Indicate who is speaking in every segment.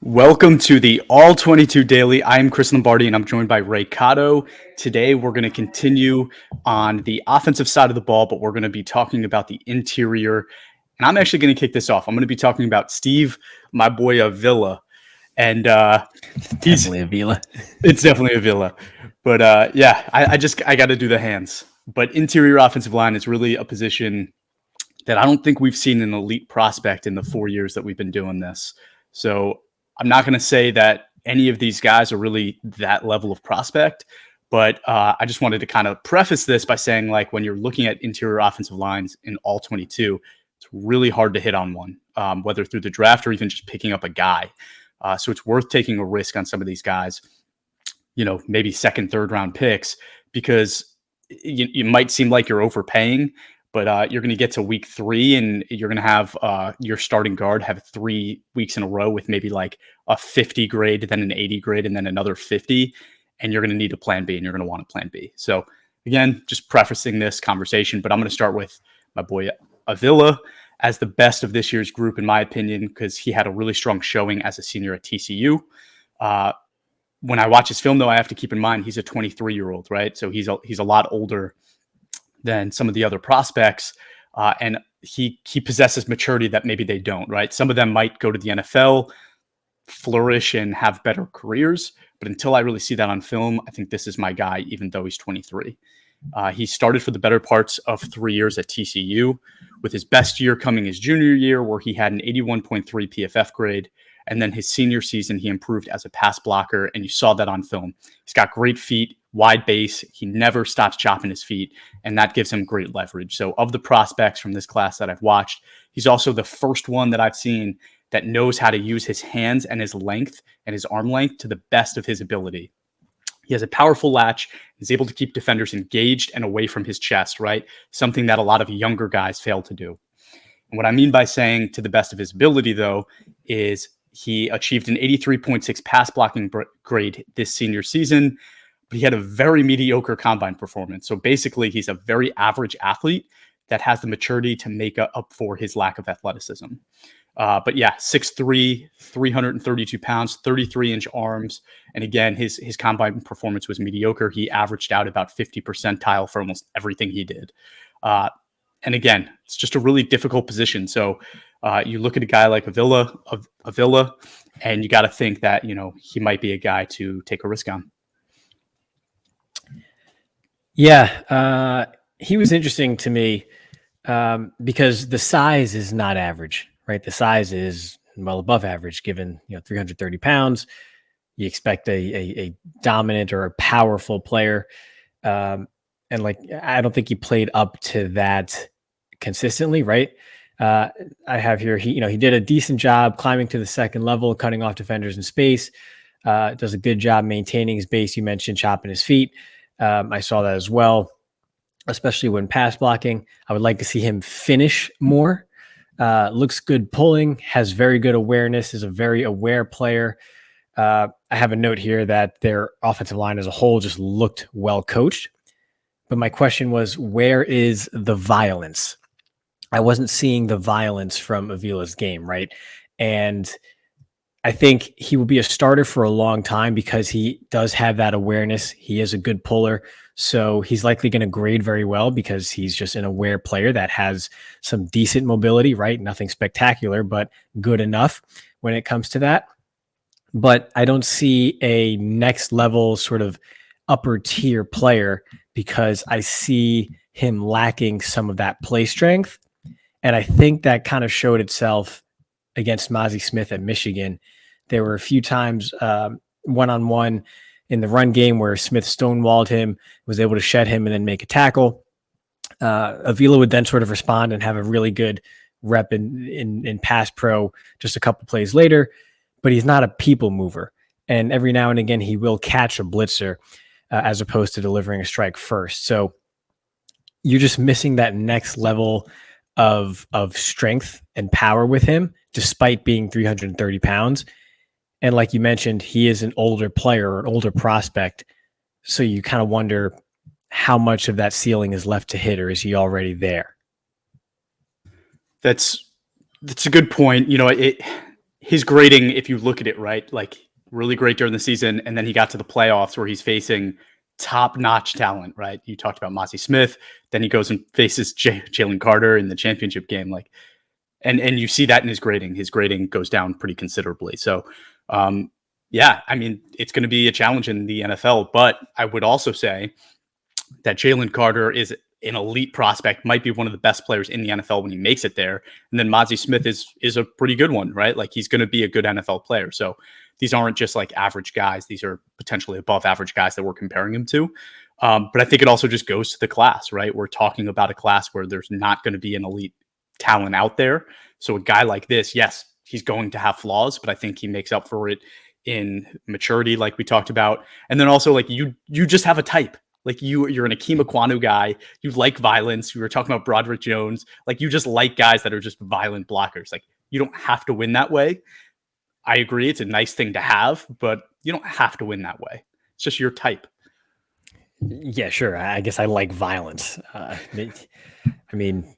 Speaker 1: Welcome to the All-22 Daily. I'm Chris Lombardi, and I'm joined by Ray Cotto. Today, we're going to continue on the offensive side of the ball, but we're going to be talking about the interior. And I'm actually going to kick this off. I'm going to be talking about Steve, my boy Avila. And
Speaker 2: Definitely Avila.
Speaker 1: It's definitely Avila. But I got to do the hands. But interior offensive line is really a position that I don't think we've seen an elite prospect in the 4 years that we've been doing this. So I'm not going to say that any of these guys are really that level of prospect, but I just wanted to kind of preface this by saying, like, when you're looking at interior offensive lines in all 22, it's really hard to hit on one, whether through the draft or even just picking up a guy. So it's worth taking a risk on some of these guys, maybe second, third round picks, because you might seem like you're overpaying, but you're going to get to week 3 and you're going to have your starting guard have 3 weeks in a row with maybe like a 50 grade, then an 80 grade, and then another 50. And you're going to need a plan B, and you're going to want a plan B. So again, just prefacing this conversation, but I'm going to start with my boy Avila as the best of this year's group, in my opinion, because he had a really strong showing as a senior at TCU. When I watch his film, though, I have to keep in mind he's a 23-year-old, right? So he's a lot older than some of the other prospects, and he possesses maturity that maybe they don't, right? Some of them might go to the NFL, flourish, and have better careers, but until I really see that on film, I think this is my guy, even though he's 23. He started for the better parts of 3 years at TCU, with his best year coming his junior year, where he had an 81.3 PFF grade. And then his senior season, he improved as a pass blocker, and you saw that on film. He's got great feet, wide base. He never stops chopping his feet, and that gives him great leverage. So of the prospects from this class that I've watched, he's also the first one that I've seen that knows how to use his hands and his length and his arm length to the best of his ability. He has a powerful latch. He's able to keep defenders engaged and away from his chest, right? Something that a lot of younger guys fail to do. And what I mean by saying to the best of his ability, though, is he achieved an 83.6 pass blocking grade this senior season, but he had a very mediocre combine performance. So basically, he's a very average athlete that has the maturity to make up for his lack of athleticism. But yeah, 6'3", 332 pounds, 33-inch arms. And again, his combine performance was mediocre. He averaged out about 50 percentile for almost everything he did. And again, it's just a really difficult position. So you look at a guy like Avila, and you got to think that, he might be a guy to take a risk on.
Speaker 2: Yeah, he was interesting to me because the size is not average, right? The size is well above average, given 330 pounds. You expect a dominant or a powerful player, and I don't think he played up to that consistently, right? I have here he did a decent job climbing to the second level, cutting off defenders in space. Does a good job maintaining his base. You mentioned chopping his feet. I saw that as well, especially when pass blocking. I would like to see him finish more. Looks good pulling, has very good awareness, is a very aware player. I have a note here that their offensive line as a whole just looked well coached. But my question was, where is the violence? I wasn't seeing the violence from Avila's game, right? And I think he will be a starter for a long time because he does have that awareness. He is a good puller. So he's likely going to grade very well because he's just an aware player that has some decent mobility, right? Nothing spectacular, but good enough when it comes to that. But I don't see a next level sort of upper tier player because I see him lacking some of that play strength. And I think that kind of showed itself against Mazi Smith at Michigan. There were a few times one-on-one in the run game where Smith stonewalled him, was able to shed him and then make a tackle. Avila would then sort of respond and have a really good rep in pass pro just a couple plays later, but he's not a people mover. And every now and again, he will catch a blitzer as opposed to delivering a strike first. So you're just missing that next level of strength and power with him, despite being 330 pounds. And like you mentioned, he is an older player or an older prospect. So you kind of wonder how much of that ceiling is left to hit, or is he already there?
Speaker 1: That's a good point. his grading, if you look at it, right, like really great during the season, and then he got to the playoffs where he's facing top-notch talent, right? You talked about Mozzie Smith, then he goes and faces Jalen Carter in the championship game, like, and you see that in his grading. His grading goes down pretty considerably. So, yeah, I mean, it's going to be a challenge in the NFL, but I would also say that Jalen Carter is an elite prospect, might be one of the best players in the NFL when he makes it there. And then Mozzie Smith is a pretty good one, right? Like he's going to be a good NFL player. So these aren't just like average guys. These are potentially above average guys that we're comparing him to. But I think it also just goes to the class, right? We're talking about a class where there's not going to be an elite talent out there. So a guy like this, yes, he's going to have flaws, but I think he makes up for it in maturity, like we talked about. And then also like you just have a type. Like you're an Akeem Ekwonu guy. You like violence. We were talking about Broderick Jones. Like you just like guys that are just violent blockers. Like you don't have to win that way. I agree. It's a nice thing to have, but you don't have to win that way. It's just your type.
Speaker 2: Yeah, sure. I guess I like violence. I mean,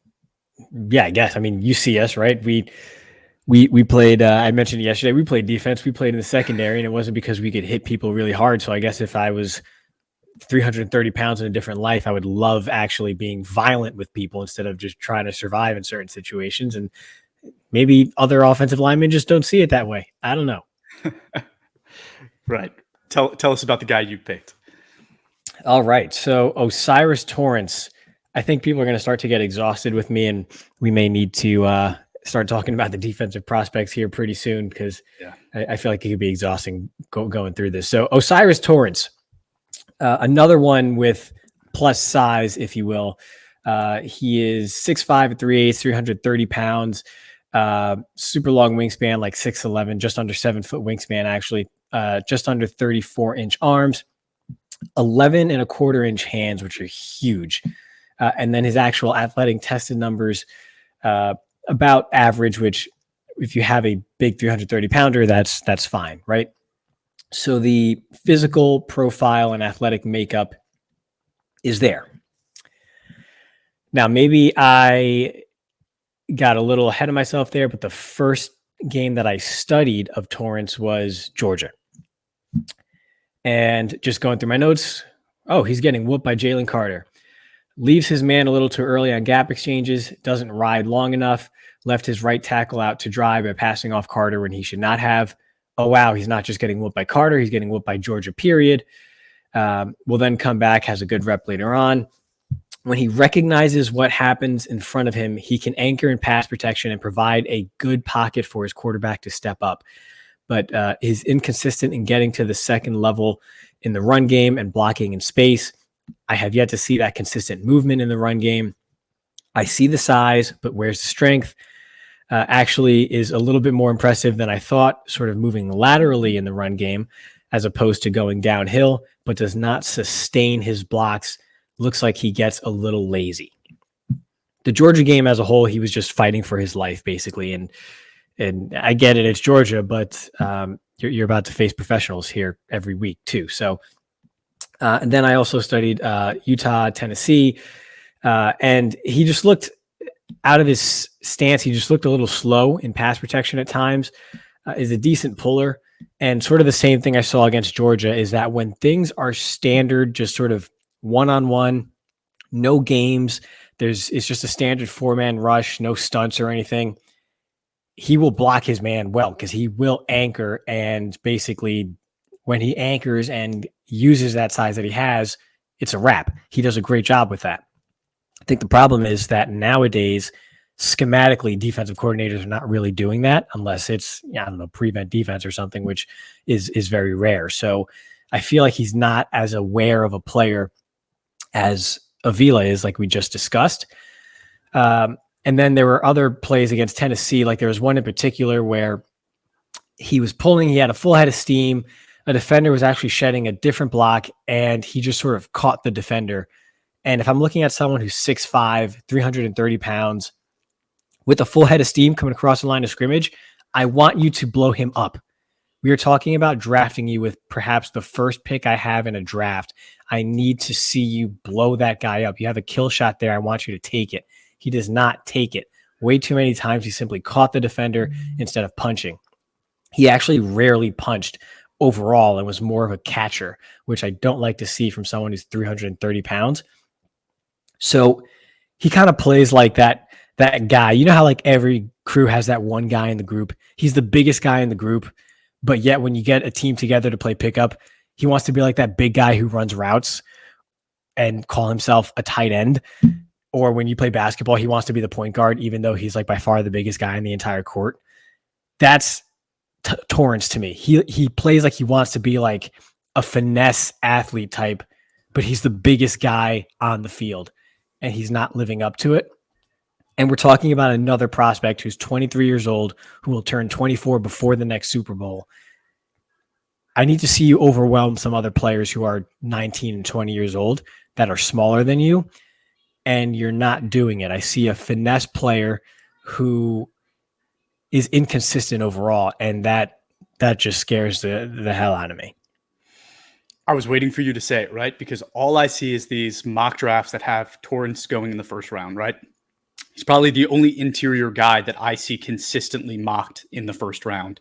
Speaker 2: yeah, I guess. I mean, you see us, right? We played, I mentioned yesterday, we played defense. We played in the secondary, and it wasn't because we could hit people really hard. So I guess if I was 330 pounds in a different life, I would love actually being violent with people instead of just trying to survive in certain situations. And maybe other offensive linemen just don't see it that way. I don't know.
Speaker 1: Right. Tell us about the guy you picked.
Speaker 2: All right. So Cyrus Torrence, I think people are going to start to get exhausted with me, and we may need to start talking about the defensive prospects here pretty soon because I feel like it could be exhausting going through this. So Cyrus Torrence, another one with plus size, if you will. He is 6'5" at 3/8, 330 pounds, super long wingspan, like 6'11", just under 7 foot wingspan, actually, just under 34-inch arms, 11 and a quarter inch hands, which are huge. And then his actual athletic tested numbers, about average, which if you have a big 330 pounder, that's fine, right? So the physical profile and athletic makeup is there. Now, maybe I got a little ahead of myself there, but the first game that I studied of Torrance was Georgia. And just going through my notes, he's getting whooped by Jalen Carter. Leaves his man a little too early on gap exchanges, doesn't ride long enough, left his right tackle out to dry by passing off Carter when he should not have. Oh, wow, he's not just getting whooped by Carter, he's getting whooped by Georgia, period. Will then come back, has a good rep later on. When he recognizes what happens in front of him, he can anchor in pass protection and provide a good pocket for his quarterback to step up. But is inconsistent in getting to the second level in the run game and blocking in space. I have yet to see that consistent movement in the run game. I see the size, but where's the strength? Actually is a little bit more impressive than I thought, sort of moving laterally in the run game as opposed to going downhill, but does not sustain his blocks. Looks like he gets a little lazy. The Georgia game as a whole, he was just fighting for his life, basically. And I get it, it's Georgia, but you're about to face professionals here every week too. So, and then I also studied Utah, Tennessee, and he just looked out of his stance. He just looked a little slow in pass protection at times. Is a decent puller, and sort of the same thing I saw against Georgia is that when things are standard, just sort of one-on-one, no games, it's just a standard 4-man rush, no stunts or anything. He will block his man well because he will anchor, and basically when he anchors and uses that size that he has, it's a wrap. He does a great job with that. I think the problem is that nowadays, schematically, defensive coordinators are not really doing that unless it's, prevent defense or something, which is very rare. So I feel like he's not as aware of a player as Avila is, like we just discussed. And then there were other plays against Tennessee. Like there was one in particular where he was pulling, he had a full head of steam. A defender was actually shedding a different block, and he just sort of caught the defender. And if I'm looking at someone who's 6'5", 330 pounds, with a full head of steam coming across the line of scrimmage, I want you to blow him up. We are talking about drafting you with perhaps the first pick I have in a draft. I need to see you blow that guy up. You have a kill shot there. I want you to take it. He does not take it. Way too many times he simply caught the defender instead of punching. He actually rarely punched overall and was more of a catcher, which I don't like to see from someone who's 330 pounds. So he kind of plays like that guy. You know how like every crew has that one guy in the group. He's the biggest guy in the group, but yet when you get a team together to play pickup, he wants to be like that big guy who runs routes and call himself a tight end. Or when you play basketball, he wants to be the point guard, even though he's like by far the biggest guy in the entire court. That's Torrence to me. He plays like he wants to be like a finesse athlete type, but he's the biggest guy on the field and he's not living up to it. And we're talking about another prospect who's 23 years old, who will turn 24 before the next Super Bowl. I need to see you overwhelm some other players who are 19 and 20 years old that are smaller than you, and you're not doing it. I see a finesse player who is inconsistent overall, and that just scares the hell out of me.
Speaker 1: I was waiting for you to say it, right? Because all I see is these mock drafts that have Torrence going in the first round, right? He's probably the only interior guy that I see consistently mocked in the first round.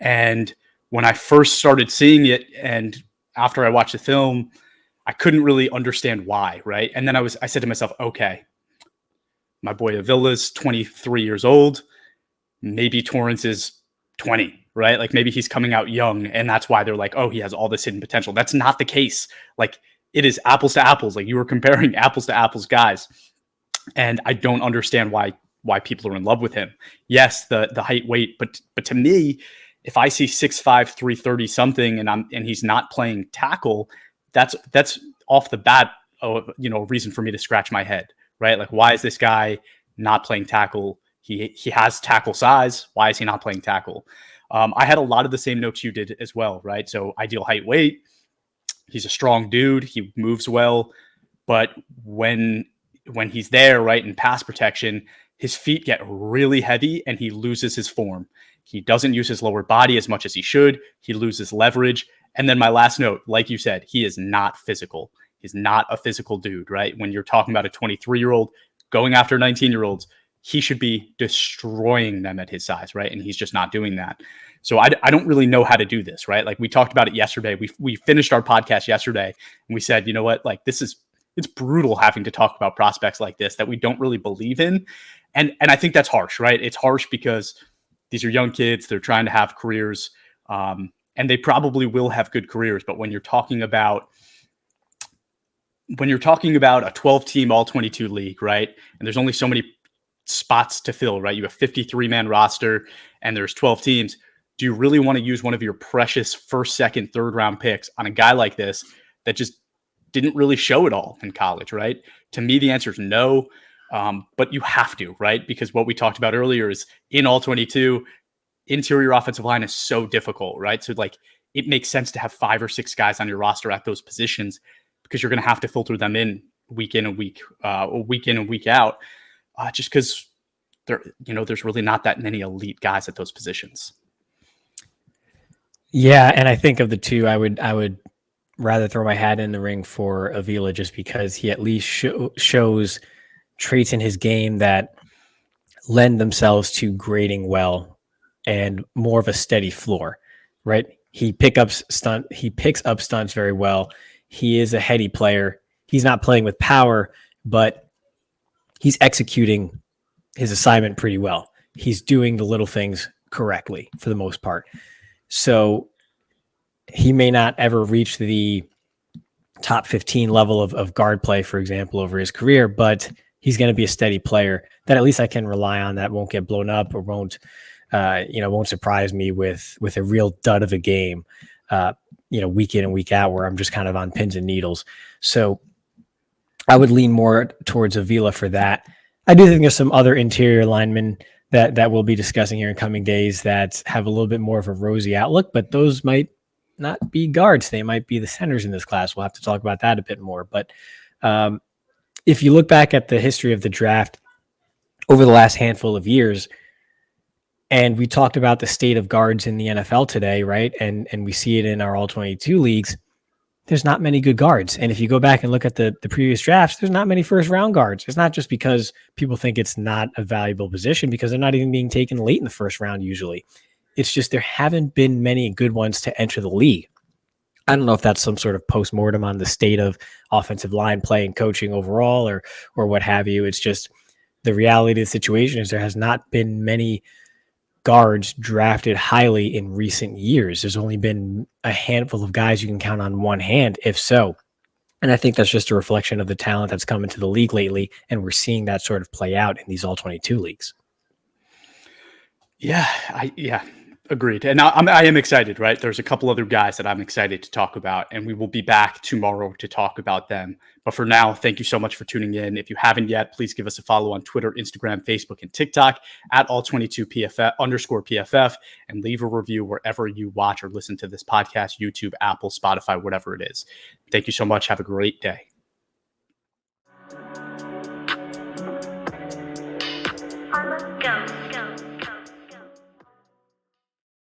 Speaker 1: And when I first started seeing it, and after I watched the film, I couldn't really understand why, right? And then I said to myself, okay, my boy Avila's 23 years old. Maybe Torrence is 20, right? Like maybe he's coming out young, and that's why they're like, oh, he has all this hidden potential. That's not the case. Like it is apples to apples. Like you were comparing apples to apples guys. And I don't understand why people are in love with him. Yes, the height, weight, but to me, if I see 6'5", 330 something, and he's not playing tackle, that's off the bat, a reason for me to scratch my head, right? Like, why is this guy not playing tackle? He has tackle size. Why is he not playing tackle? I had a lot of the same notes you did as well, right? So ideal height, weight. He's a strong dude. He moves well, but when he's there, right, in pass protection, his feet get really heavy and he loses his form. He doesn't use his lower body as much as he should. He loses leverage. And then my last note, like you said, he is not physical. He's not a physical dude, right? When you're talking about a 23-year-old going after 19-year-olds, he should be destroying them at his size, right? And he's just not doing that. So I don't really know how to do this, right? Like we talked about it yesterday. We finished our podcast yesterday and we said, you know what, like it's brutal having to talk about prospects like this that we don't really believe in. And I think that's harsh, right? It's harsh because these are young kids. They're trying to have careers, and they probably will have good careers. But when you're talking about a 12-team All-22 league, right? And there's only so many spots to fill, right? You have a 53-man roster and there's 12 teams. Do you really want to use one of your precious first, second, third round picks on a guy like this that just didn't really show it all in college, right? To me, the answer is no. But you have to, right? Because what we talked about earlier is in All-22, interior offensive line is so difficult, right? So like it makes sense to have 5 or 6 guys on your roster at those positions because you're going to have to filter them in week in and week out, just because there's really not that many elite guys at those positions.
Speaker 2: Yeah, and I think of the two, I would rather throw my hat in the ring for Avila just because he at least shows traits in his game that lend themselves to grading well and more of a steady floor, right? He picks up stunts very well. He is a heady player. He's not playing with power, but he's executing his assignment pretty well. He's doing the little things correctly for the most part. So he may not ever reach the top 15 level of guard play, for example, over his career, but he's going to be a steady player that at least I can rely on, that won't get blown up or won't surprise me with a real dud of a game, week in and week out where I'm just kind of on pins and needles. So I would lean more towards Avila for that. I do think there's some other interior linemen that we'll be discussing here in coming days that have a little bit more of a rosy outlook, but those might not be guards. They might be the centers in this class. We'll have to talk about that a bit more. But if you look back at the history of the draft over the last handful of years, and we talked about the state of guards in the NFL today, right? And we see it in our All-22 leagues. There's not many good guards. And if you go back and look at the previous drafts, there's not many first-round guards. It's not just because people think it's not a valuable position, because they're not even being taken late in the first round usually. It's just there haven't been many good ones to enter the league. I don't know if that's some sort of postmortem on the state of offensive line play and coaching overall, or what have you. It's just the reality of the situation is there has not been many guards drafted highly in recent years. There's only been a handful of guys you can count on one hand, if so. And I think that's just a reflection of the talent that's come into the league lately, and we're seeing that sort of play out in these All-22 leagues.
Speaker 1: Yeah, agreed. And I am excited, right? There's a couple other guys that I'm excited to talk about, and we will be back tomorrow to talk about them. But for now, thank you so much for tuning in. If you haven't yet, please give us a follow on Twitter, Instagram, Facebook, and TikTok at All22PFF_PFF, and leave a review wherever you watch or listen to this podcast, YouTube, Apple, Spotify, whatever it is. Thank you so much. Have a great day.